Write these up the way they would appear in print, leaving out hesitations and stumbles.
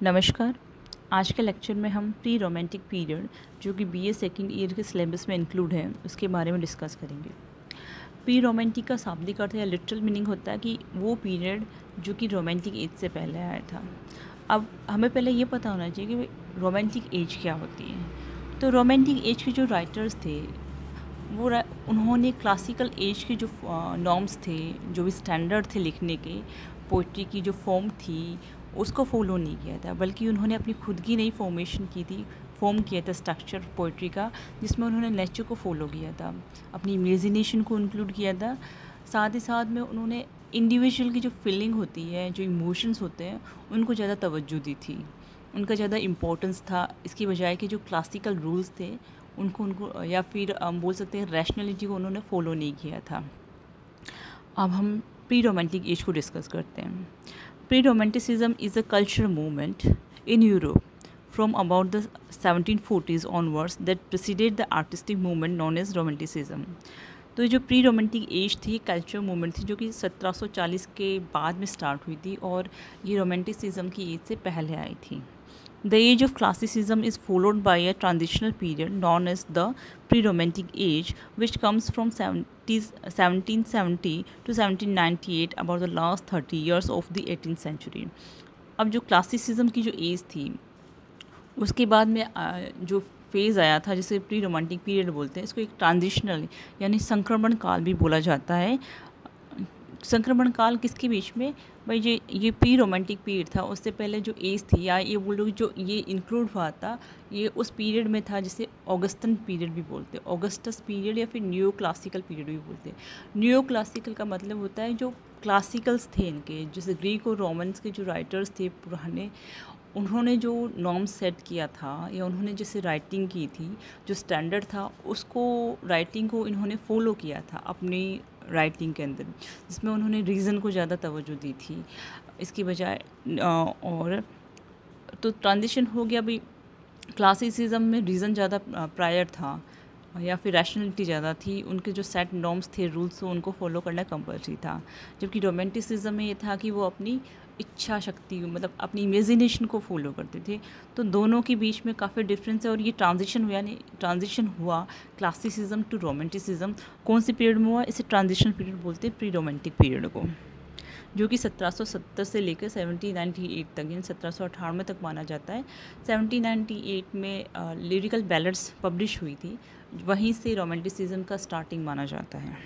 नमस्कार। आज के लेक्चर में हम प्री रोमांटिक पीरियड जो कि बीए सेकंड ईयर के सिलेबस में इंक्लूड है उसके बारे में डिस्कस करेंगे। प्री रोमांटिक का शाब्दिक अर्थ या लिटरल मीनिंग होता है कि वो पीरियड जो कि रोमांटिक एज से पहले आया था। अब हमें पहले ये पता होना चाहिए कि रोमांटिक एज क्या होती है। तो रोमांटिक एज के जो राइटर्स थे उन्होंने क्लासिकल एज के जो नॉर्म्स थे, जो भी स्टैंडर्ड थे लिखने के, पोइट्री की जो फॉर्म थी उसको फॉलो नहीं किया था, बल्कि उन्होंने अपनी खुद की नई फॉर्मेशन की थी, फॉर्म किया था स्ट्रक्चर पोइट्री का, जिसमें उन्होंने नेचर को फॉलो किया था, अपनी इमेजिनेशन को इंक्लूड किया था। साथ ही साथ में उन्होंने इंडिविजुअल की जो फीलिंग होती है, जो इमोशंस होते हैं, उनको ज़्यादा तवज्जो दी थी, उनका ज़्यादा इम्पोर्टेंस था। इसकी बजाय कि जो क्लासिकल रूल्स थे उनको या फिर हम बोल सकते हैं रैशनैलिटी को उन्होंने फॉलो नहीं किया था। अब हम प्री रोमांटिक एज को डिस्कस करते हैं। Pre romanticism is a cultural movement in Europe from about the 1740s onwards that preceded the artistic movement known as romanticism। तो ये जो प्री रोमांटिक एज थी, कल्चर मूवमेंट थी जो कि 1740 के बाद में स्टार्ट हुई थी और ये रोमांटिसिज्म की एज से पहले आई थी। The age of classicism is followed by a transitional period known as the pre-romantic age, which comes from 1770 to 1798, about the last 30 years of the 18th century। अब जो क्लासिसिज्म की जो एज थी उसके बाद में जो फेज़ आया था जिसे प्री रोमांटिक पीरियड बोलते हैं, इसको एक ट्रांजिशनल यानी संक्रमण काल भी बोला जाता है। संक्रमण काल किसके बीच में? भाई ये प्री रोमांटिक पीरियड था, उससे पहले जो एज थी, या ये बोल लो जो ये इंक्लूड हुआ था, ये उस पीरियड में था जिसे ऑगस्टन पीरियड भी बोलते हैं, ऑगस्टस पीरियड या फिर न्यू क्लासिकल पीरियड भी बोलते हैं। न्यू क्लासिकल का मतलब होता है जो क्लासिकल्स थे इनके, जैसे ग्रीक और रोमन्स के जो राइटर्स थे पुराने, उन्होंने जो नॉर्म सेट किया था या उन्होंने जैसे राइटिंग की थी, जो स्टैंडर्ड था उसको राइटिंग को इन्होंने फॉलो किया था अपनी राइटिंग के अंदर, जिसमें उन्होंने रीज़न को ज़्यादा तवज्जो दी थी इसकी बजाय। और तो ट्रांजिशन हो गया भाई, क्लासिसिज्म में रीज़न ज़्यादा प्रायर था या फिर रैशनलिटी ज़्यादा थी, उनके जो सेट नॉर्म्स थे, रूल्स थे, उनको फॉलो करना कंपल्सरी था। जबकि रोमांटिसिज्म में ये था कि वो अपनी इच्छा शक्ति, मतलब अपनी इमेजिनेशन को फॉलो करते थे। तो दोनों के बीच में काफ़ी डिफरेंस है और ये ट्रांजिशन हुआ क्लासिसिज्म टू रोमांटिसिज्म। कौन सी पीरियड में हुआ? इसे ट्रांजिशन पीरियड बोलते हैं, प्री रोमांटिक पीरियड को, जो कि 1770 से लेकर 1798 तक, यानी 1798 तक माना जाता है। 1798 में लिरिकल बैलेड्स पब्लिश हुई थी, वहीं से रोमांटिसिज्म का स्टार्टिंग माना जाता है।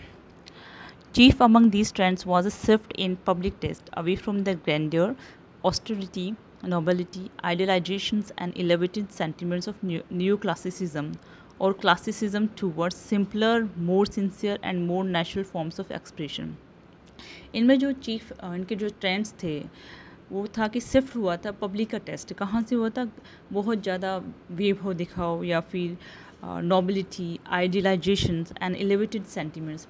Chief among these trends was a shift in public taste away from the grandeur, austerity, nobility, idealizations, and elevated sentiments of neoclassicism or classicism towards simpler, more sincere, and more natural forms of expression। इनमें जो इनके जो trends थे वो था कि shift हुआ था पब्लिक का टेस्ट। कहाँ से हुआ था? बहुत ज़्यादा वैभव दिखाओ या फिर नोबिलिटी, आइडियलाइजेशंस एंड एलिवेटेड सेंटिमेंट्स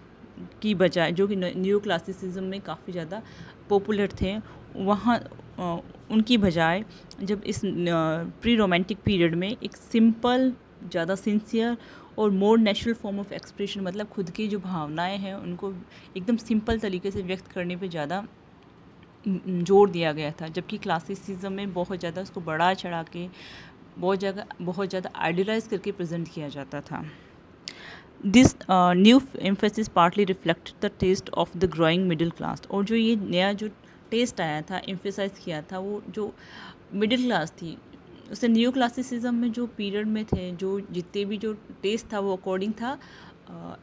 की बजाय, जो कि न्यू क्लासिसिज्म में काफ़ी ज़्यादा पॉपुलर थे, वहाँ उनकी बजाय जब इस प्री रोमांटिक पीरियड में एक सिंपल, ज़्यादा सिंसियर और more natural form of expression, मतलब खुद की जो भावनाएं हैं उनको एकदम सिंपल तरीके से व्यक्त करने पे ज़्यादा जोर दिया गया था। जबकि क्लासिसिज्म में बहुत ज़्यादा उसको बढ़ा चढ़ा के बहुत ज़्यादा आइडियलाइज करके प्रेजेंट किया जाता था। This new emphasis partly reflected the taste of the growing middle class. और जो ये नया जो टेस्ट आया था, एम्फेसाइज किया था, वो जो मिडिल क्लास थी, उससे न्यू क्लासिसिज्म में जो पीरियड में थे, जो जितने भी जो टेस्ट था वो अकॉर्डिंग था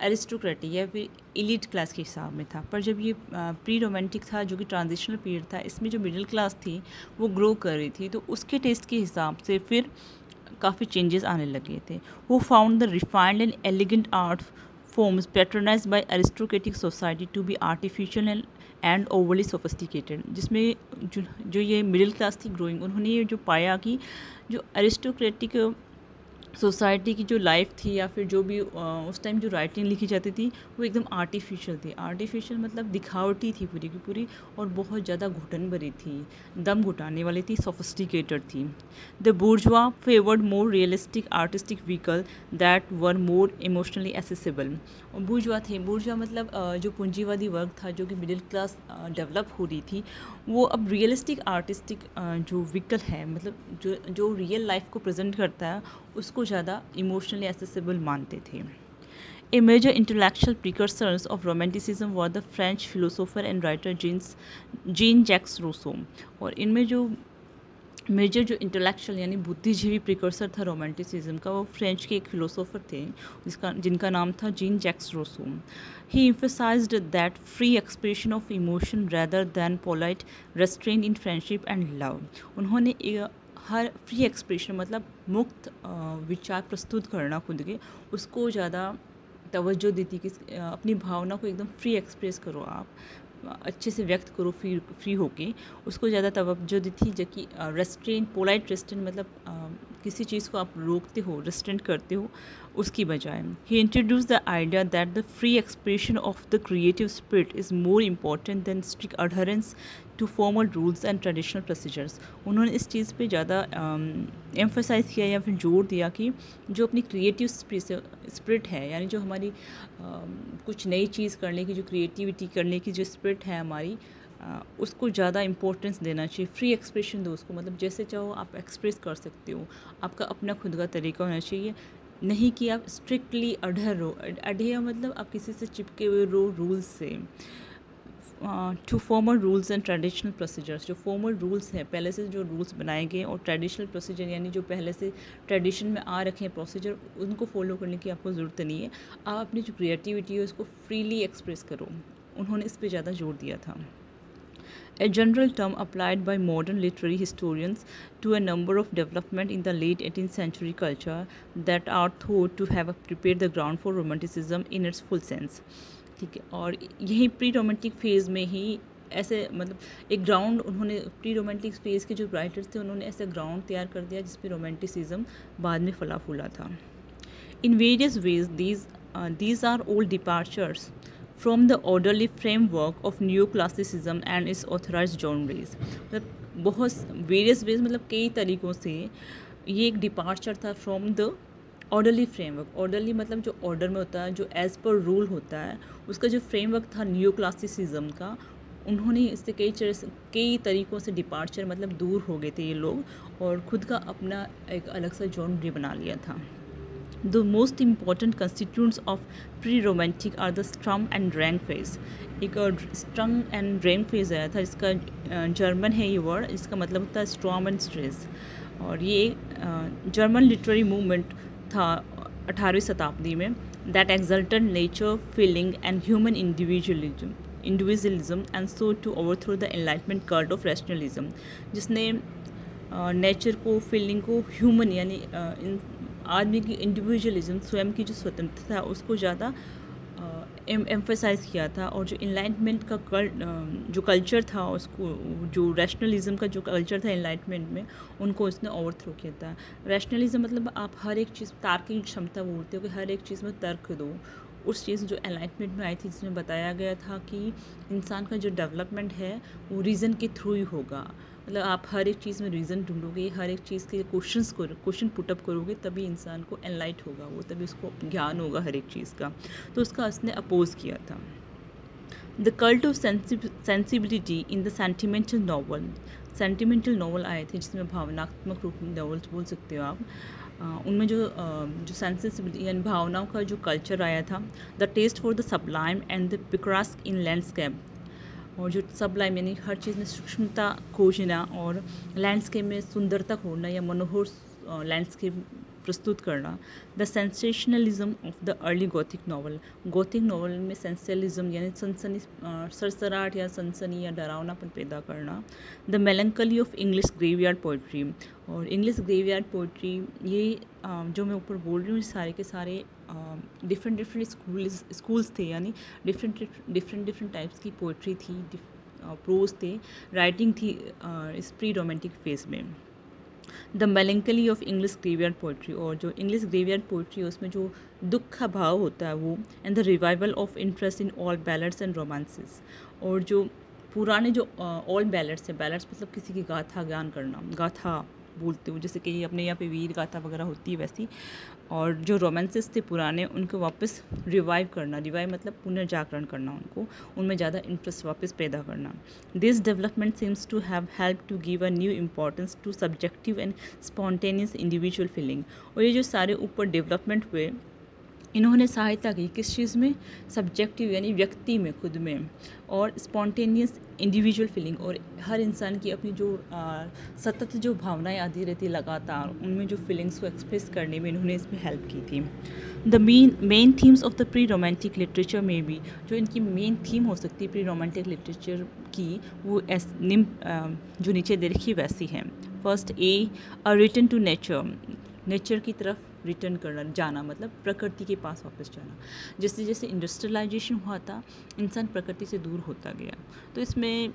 एरिस्टोक्रेटिक या फिर एलिट क्लास के हिसाब में था। पर जब ये प्री रोमांटिक था जो कि ट्रांजिशनल पीरियड था, इसमें जो मिडिल क्लास थी वो ग्रो कर रही थी, तो उसके टेस्ट के हिसाब से फिर काफ़ी चेंजेस आने लगे थे। वो found the refined and elegant art forms patronized by aristocratic society to be artificial and overly sophisticated. जिसमें जो ये मिडिल क्लास थी ग्रोइंग, उन्होंने ये जो पाया कि जो एरिस्टोक्रेटिक सोसाइटी की जो लाइफ थी या फिर जो भी उस टाइम जो राइटिंग लिखी जाती थी वो एकदम आर्टिफिशियल थी। आर्टिफिशियल मतलब दिखावटी थी पूरी की पूरी, और बहुत ज़्यादा घुटन भरी थी, दम घुटाने वाली थी, सोफिस्टिकेटेड थी। The बुर्जुआ favoured more realistic artistic vehicle that were more emotionally accessible. और बुर्जुआ मतलब जो पूंजीवादी वर्ग था, जो कि मिडिल क्लास डेवलप हो रही थी, वो अब रियलिस्टिक आर्टिस्टिक जो व्हीकल है, मतलब जो रियल लाइफ को प्रेजेंट करता है, उसको ज़्यादा इमोशनली एसेसिबल मानते थे। A major intellectual precursors of Romanticism were the French philosopher and writer Jean-Jacques Rousseau। और इनमें जो मेजर जो इंटेलेक्चुअल यानी बुद्धिजीवी प्रिकर्सर था रोमांटिसिज्म का, वो फ्रेंच के एक फिलोसोफर थे जिनका नाम था Jean Jacques Rousseau. He emphasized that free expression of emotion rather than polite restraint in friendship and love. उन्होंने हर फ्री एक्सप्रेशन मतलब मुक्त विचार प्रस्तुत करना खुद के, उसको ज़्यादा तवज्जो दी थी कि अपनी भावना को एकदम फ्री एक्सप्रेस करो, आप अच्छे से व्यक्त करो फ्री होके, उसको ज़्यादा तवज्जो दी थी। जबकि रेस्ट्रेंट, पोलाइट रेस्ट्रेंट मतलब किसी चीज़ को आप रोकते हो, रेस्ट्रेंट करते हो, उसकी बजाय ही introduce the idea that the free expression of the creative spirit is more important than strict adherence to formal rules and traditional procedures. उन्होंने इस चीज़ पे ज़्यादा एम्फोसाइज़ किया या फिर जोर दिया कि जो अपनी क्रिएटिव स्पिरिट है, यानी जो हमारी कुछ नई चीज़ करने की, जो क्रिएटिविटी करने की जो स्पिरिट है हमारी, उसको ज़्यादा इंपॉर्टेंस देना चाहिए। फ्री एक्सप्रेशन दो उसको, मतलब जैसे चाहो आप एक्सप्रेस कर सकते हो, आपका अपना खुद का तरीका होना चाहिए, नहीं कि आप स्ट्रिक्टली अडर रहो। अडेय मतलब आप किसी से चिपके हुए रहो रूल्स से। To formal rules and traditional procedures, जो फॉर्मल रूल्स हैं, पहले से जो रूल्स बनाए गए, और ट्रेडिशनल प्रोसीजर यानी जो पहले से ट्रेडिशन में आ रखे हैं प्रोसीजर, उनको फॉलो करने की आपको ज़रूरत नहीं है। आप अपनी जो क्रिएटिविटी है उसको फ्रीली एक्सप्रेस करो। उन्होंने इस पर ज़्यादा जोर दिया था। A general term applied by modern literary historians to a number of development in the late 18th century culture that are thought to have prepared the ground for romanticism in its full sense। ठीक है, और यही pre romantic phase में ही ऐसे मतलब एक ground, उन्होंने pre romantic phase के जो राइटर्स थे, उन्होंने ऐसा ग्राउंड तैयार कर दिया जिस पे रोमांटिसिज्म बाद में फला फूला था। In various ways, these are all departures from the orderly framework of neoclassicism and its authorized genres। मतलब बहुत वेरियस वेज मतलब कई तरीक़ों से ये एक डिपार्चर था from the orderly framework. Orderly मतलब जो ऑर्डर में होता है, जो एज़ पर रूल होता है, उसका जो फ्रेमवर्क था नियोक्लासिसिज्म का, उन्होंने इससे कई तरीक़ों से डिपार्चर मतलब दूर हो गए थे ये लोग, और ख़ुद का अपना एक अलग सा जॉनर बना लिया था। The most important constituents of pre-romantic are the strum and drang phase। एक स्ट्रम एंड ड्रैंग फेज आया था, इसका जर्मन है ये वर्ड, इसका मतलब होता है स्ट्रॉम एंड स्ट्रेस। और ये जर्मन लिटरेरी मूवमेंट था 18वीं शताब्दी में, that exalted nature, feeling and human individualism and so to overthrow the enlightenment cult of rationalism. जिसने नेचर को, फीलिंग को, ह्यूमन यानी आदमी की इंडिविजुअलिज्म, स्वयं की जो स्वतंत्रता है, उसको ज़्यादा एम्फेसाइज़ किया था। और जो इनलाइटमेंट का जो कल्चर था, उसको जो रैशनलिज्म का जो कल्चर था इनलाइटमेंट में, उनको उसने ओवरथ्रो किया था। रैशनलिज्म मतलब आप हर एक चीज़, तार्किक क्षमता बोलते हो कि हर एक चीज़ में तर्क दो। उस चीज़ जो एनलाइटमेंट में आई थी, जिसमें बताया गया था कि इंसान का जो डेवलपमेंट है वो रीज़न के थ्रू ही होगा। मतलब आप हर एक चीज़ में रीज़न ढूंढोगे, हर एक चीज़ के क्वेश्चन पुटअप करोगे, तभी इंसान को एनलाइट होगा वो, तभी उसको ज्ञान होगा हर एक चीज़ का। तो उसका उसने अपोज किया था। The cult of sensibility in the sentimental novel. Sentimental novel आए थे जिसमें भावनात्मक रूप में नॉवल्स बोल सकते हो आप। उनमें जो सेंसिबिलिटी यानी भावनाओं का जो कल्चर आया था। The taste for the sublime and the picturesque in landscape. और जो सबलाइम यानी हर चीज़ में सूक्ष्मता खोजना, और लैंडस्केप में सुंदरता खोजना या मनोहर लैंडस्केप प्रस्तुत करना। The sensationalism of the early Gothic novel. Gothic novel में सेंसेशनलिज्म यानी सनसनी, सरसराहट या सनसनी या डरावनापन पैदा करना। The melancholy of English graveyard poetry. और इंग्लिश ग्रेवयार्ड पोइट्री, ये जो मैं ऊपर बोल रही हूँ, सारे के सारे डिफरेंट स्कूल्स थे, यानी डिफरेंट टाइप्स की पोइट्री थी, प्रोज थे, राइटिंग थी इस प्री रोमांटिक फेज में। The melancholy of English graveyard poetry, और जो इंग्लिश ग्रेवयार्ड पोइट्री है उसमें जो दुख का भाव होता है वो, and the revival of interest in all ballads and romances, और जो पुराने जो ऑल बैलेड्स हैं, बैलेड्स मतलब किसी की गाथा ज्ञान करना, गाथा बोलते हो जैसे कि अपने यहाँ पे वीर गाथा वगैरह होती है वैसी, और जो रोमांसेस थे पुराने उनको वापस रिवाइव करना, रिवाइव मतलब पुनर्जागरण करना, उनको उनमें ज़्यादा इंटरेस्ट वापस पैदा करना। This development seems to have help to give a new importance to subjective and spontaneous individual feeling. और ये जो सारे ऊपर डेवलपमेंट हुए, इन्होंने सहायता की किस चीज़ में, सब्जेक्टिव यानी व्यक्ति में, खुद में, और स्पॉन्टेनियस इंडिविजुअल फीलिंग, और हर इंसान की अपनी जो सतत जो भावनाएं आती रहती लगातार, उनमें जो फीलिंग्स को एक्सप्रेस करने में इन्होंने इसमें हेल्प की थी। The main themes of the pre romantic literature में भी, जो इनकी मेन थीम हो सकती है प्री रोमांटिक लिटरेचर की, वो जो नीचे दे रखी वैसी है। First a return to nature, nature की तरफ रिटर्न करना, जाना मतलब प्रकृति के पास वापस जाना। जैसे जैसे इंडस्ट्रियलाइजेशन हुआ था, इंसान प्रकृति से दूर होता गया, तो इसमें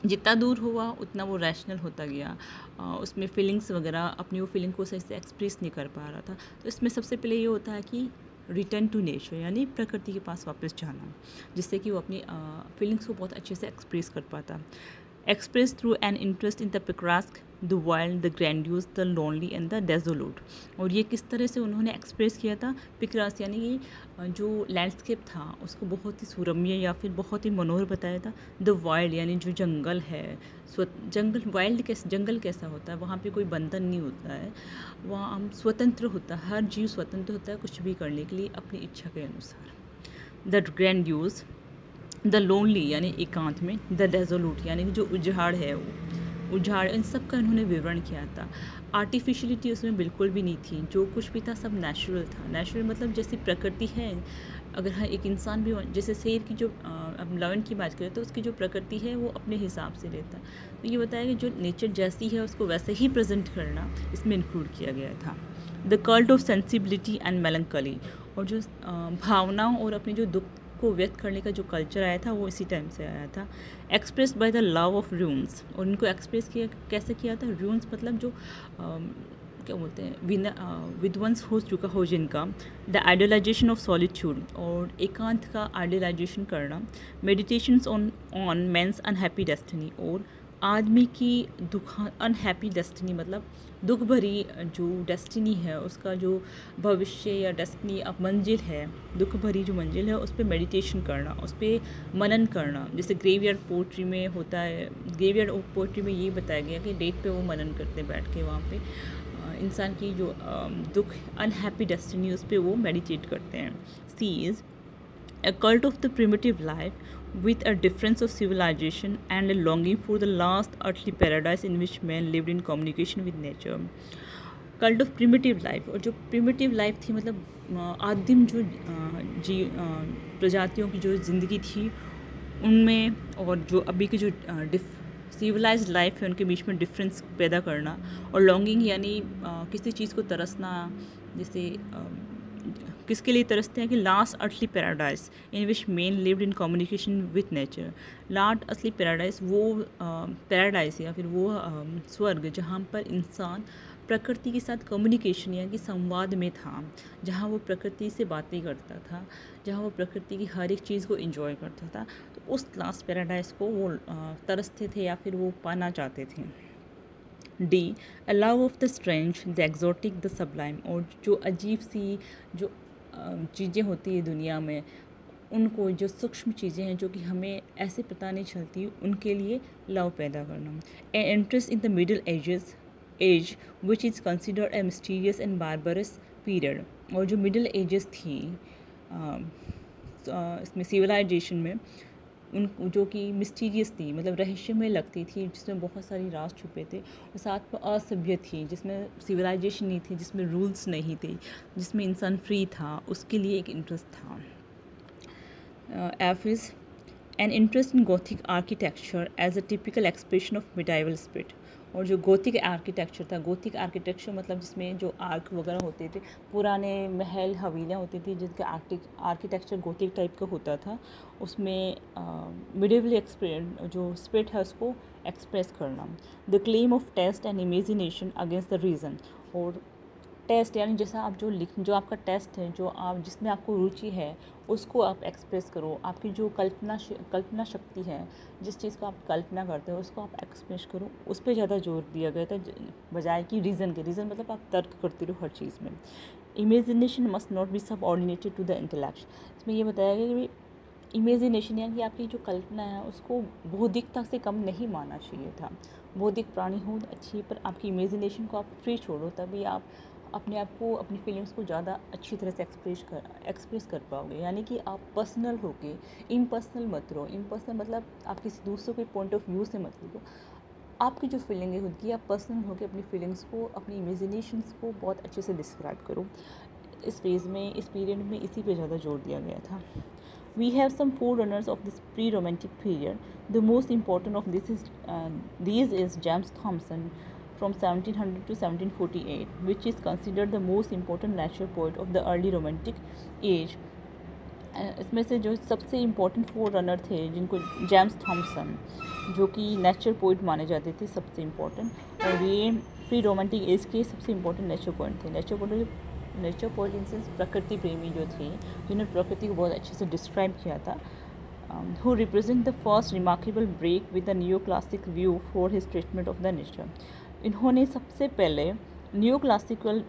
जितना दूर हुआ उतना वो रैशनल होता गया, उसमें फीलिंग्स वगैरह अपनी वो फीलिंग को सही से एक्सप्रेस नहीं कर पा रहा था। तो इसमें सबसे पहले ये होता है कि रिटर्न टू नेचर यानी प्रकृति के पास वापस जाना, जिससे कि वो अपनी फीलिंग्स को बहुत अच्छे से एक्सप्रेस कर पाता। Express through an interest in the picturesque, the wild, the grandeur, the lonely and the desolate. और ये किस तरह से उन्होंने एक्सप्रेस किया था, पिक्रास यानी कि जो लैंडस्केप था उसको बहुत ही सुरम्य या फिर बहुत ही मनोहर बताया था। द वाइल्ड यानी जो जंगल है, जंगल वाइल्ड कैसे, जंगल कैसा होता है, वहाँ पे कोई बंधन नहीं होता है, वहाँ हम स्वतंत्र होता है, हर जीव स्वतंत्र होता है कुछ भी करने के लिए अपनी इच्छा के अनुसार। द ग्रैंड्यूज, द लोनली यानी एकांत में, द डेजोलूट यानी कि जो उजाड़ है, वो उजाड़, इन सब का इन्होंने विवरण किया था। आर्टिफिशियलिटी उसमें बिल्कुल भी नहीं थी, जो कुछ भी था सब नेचुरल था। नेचुरल मतलब जैसी प्रकृति है, अगर हाँ एक इंसान भी, जैसे शेर की जो अब लायन की बात करें तो उसकी जो प्रकृति है वो अपने हिसाब से रहता है। तो ये बताया कि जो नेचर जैसी है उसको वैसे ही प्रेजेंट करना इसमें इंक्लूड किया गया था। The cult of sensibility and melancholy, और जो भावनाओं और अपने जो दुख को व्यक्त करने का जो कल्चर आया था वो इसी टाइम से आया था। Expressed by the love of रून्स, और इनको एक्सप्रेस किया कैसे किया था, रून्स मतलब जो क्या बोलते हैं विद्वांस हो चुका हो जिनका। द आइडियलाइजेशन ऑफ सॉलिट्यूड, और एकांत का आइडियलाइजेशन करना। Meditations on men's unhappy destiny, और आदमी की अनहैप्पी डेस्टिनी मतलब दुख भरी जो डेस्टिनी है उसका जो भविष्य या डेस्टिनी अब मंजिल है, दुख भरी जो मंजिल है उस पर मेडिटेशन करना, उस पर मनन करना। जैसे ग्रेवयार्ड पोइट्री में होता है, ग्रेवयार्ड पोइट्री में ये बताया गया कि डेट पे वो मनन करते हैं बैठ के, वहाँ पे इंसान की जो दुख अनहैप्पी डेस्टिनी उस पर वो मेडिटेट करते हैं। सी is a cult of the primitive life with a difference of civilization and a longing for the last earthly paradise in which man lived in communication with nature. Cult of primitive life, और जो primitive life थी मतलब आदिम जो प्रजातियों की जो ज़िंदगी थी उनमें, और जो अभी की जो सिविलाइज्ड लाइफ है उनके बीच में डिफरेंस पैदा करना। और लॉन्गिंग यानी किसी चीज़ को तरसना, जैसे किसके लिए तरसते हैं कि last earthly paradise in which main lived in communication with nature. Last असली पैराडाइज वो पैराडाइज या फिर वो स्वर्ग जहाँ पर इंसान प्रकृति के साथ कम्युनिकेशन यानी संवाद में था, जहाँ वो प्रकृति से बातें करता था, जहाँ वो प्रकृति की हर एक चीज़ को एंजॉय करता था। तो उस लास्ट पैराडाइज को वो तरसते थे या फिर वो पाना चाहते थे। D a love of the strange, the exotic, the Sublime, और जो अजीब सी जो चीज़ें होती है दुनिया में, उनको जो सूक्ष्म चीज़ें हैं जो कि हमें ऐसे पता नहीं चलती, उनके लिए लव पैदा करना। A interest in the middle age which is considered a mysterious and barbarous period, और जो मिडिल एजेस थी इसमें सिविलाइजेशन में, उन जो कि मिस्टीरियस थी मतलब रहस्यमय लगती थी, जिसमें बहुत सारी राज छुपे थे, और साथ में असभ्य थी जिसमें सिविलाइजेशन नहीं थी, जिसमें रूल्स नहीं थे, जिसमें इंसान फ्री था, उसके लिए एक इंटरेस्ट था। F is an interest in Gothic architecture as a typical expression of medieval spirit, और जो गोथिक आर्किटेक्चर था, गोथिक आर्किटेक्चर मतलब जिसमें जो आर्क वगैरह होते थे, पुराने महल हवेलियाँ होती थी जिनका आर्किटेक्चर गोथिक टाइप का होता था, उसमें मिडिवल एक्सपीरियंस जो स्पिरिट है उसको एक्सप्रेस करना। The claim of taste and imagination against the reason. और टेस्ट यानी जैसा आप जो आपका टेस्ट है, जो आप जिसमें आपको रुचि है, उसको आप एक्सप्रेस करो। आपकी जो कल्पना शक्ति है, जिस चीज़ को आप कल्पना करते हो उसको आप एक्सप्रेस करो। उस पर ज़्यादा जोर दिया गया था बजाय कि रीज़न के। रीज़न मतलब आप तर्क करते रहो हर चीज़ में। Imagination must not be subordinated to the intellect. इसमें ये बताया गया कि इमेजिनेशन यानी कि आपकी जो कल्पना है उसको बौद्धिकता से कम नहीं मानना चाहिए था। बौद्धिक प्राणी हो अच्छी, पर आपकी इमेजिनेशन को आप फ्री छोड़ो, तभी आप अपने आप को, अपनी फीलिंग्स को ज़्यादा अच्छी तरह से एक्सप्रेस कर पाओगे। यानी कि आप पर्सनल होके इम्पर्सनल मत रहो। इम्पर्सनल मतलब आप किसी दूसरों के पॉइंट ऑफ व्यू से मत लो। आपकी जो फीलिंग है खुद की, आप पर्सनल होकर अपनी फीलिंग्स को, अपनी इमेजिनेशंस को बहुत अच्छे से डिस्क्राइब करो। इस फेज़ में, इस पीरियड में इसी पे ज़्यादा जोर दिया गया था। We have some forerunners of this pre-romantic period. The most important of these is James Thomson from 1700 to 1748, which is considered the most important natural poet of the early romantic age. इसमें से जो सबसे important four runner थे, जिनको James Thompson, जो कि nature poet माने जाते थे सबसे इम्पोर्टेंट, और ये प्री रोमांटिक एज के सबसे इम्पोर्टेंट नेचर पोइट थे। नेचर पोइट इन सेंस प्रकृति प्रेमी जो थे, जिन्होंने प्रकृति को बहुत अच्छे से डिस्क्राइब किया था। Who represent the first remarkable break with the new classic view for his treatment of the nature. इन्होंने सबसे पहले न्यू क्लासिकल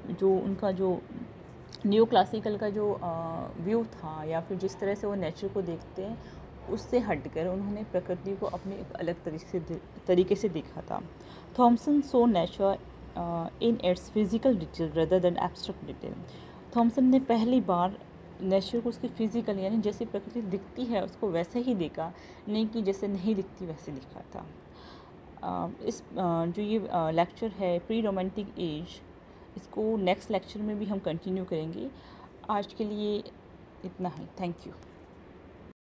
का जो व्यू था, या फिर जिस तरह से वो नेचर को देखते हैं, उससे हटकर उन्होंने प्रकृति को अपने एक अलग तरीके से देखा था। Thomson saw nature in its physical detail rather than abstract detail. Thomson ने पहली बार नेचर को उसकी फिजिकल यानी जैसे प्रकृति दिखती है उसको वैसे ही देखा, नहीं कि जैसे नहीं दिखती वैसे दिखा था। जो ये लेक्चर है प्री रोमांटिक एज, इसको नेक्स्ट लेक्चर में भी हम कंटिन्यू करेंगे। आज के लिए इतना ही। Thank you.